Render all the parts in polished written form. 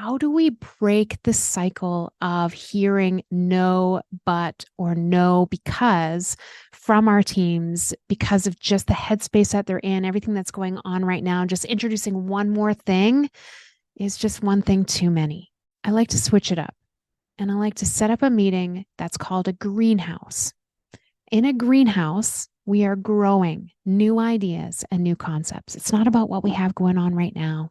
how do we break the cycle of hearing no, but, or no, because from our teams, because of just the headspace that they're in, everything that's going on right now, just introducing one more thing is just one thing too many. I like to switch it up, and I like to set up a meeting that's called a greenhouse. In a greenhouse, we are growing new ideas and new concepts. It's not about what we have going on right now.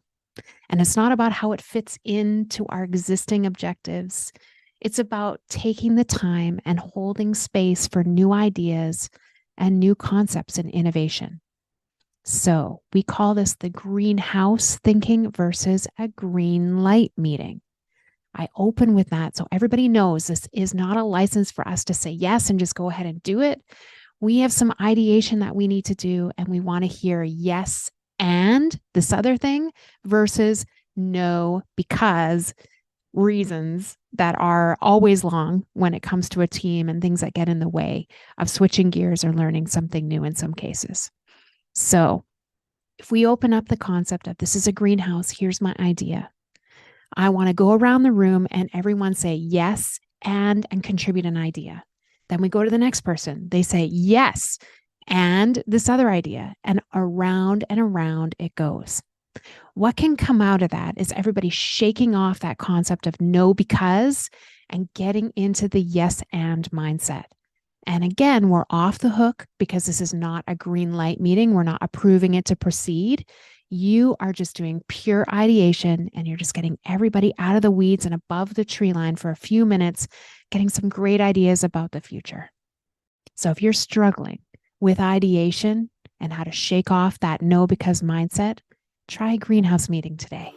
And it's not about how it fits into our existing objectives. It's about taking the time and holding space for new ideas and new concepts and innovation. So we call this the greenhouse thinking versus a green light meeting. I open with that so everybody knows this is not a license for us to say yes and just go ahead and do it. We have some ideation that we need to do, and we want to hear yes and this other thing versus no because reasons that are always long when it comes to a team and things that get in the way of switching gears or learning something new in some cases. So if we open up the concept of this is a greenhouse, here's my idea. I want to go around the room and everyone say yes and contribute an idea. Then we go to the next person. They say yes and this other idea, and around it goes. What can come out of that is everybody shaking off that concept of no because and getting into the yes and mindset. And again, we're off the hook because this is not a green light meeting. We're not approving it to proceed. You are just doing pure ideation, and you're just getting everybody out of the weeds and above the tree line for a few minutes, getting some great ideas about the future. So if you're struggling with ideation and how to shake off that no because mindset, try a greenhouse meeting today.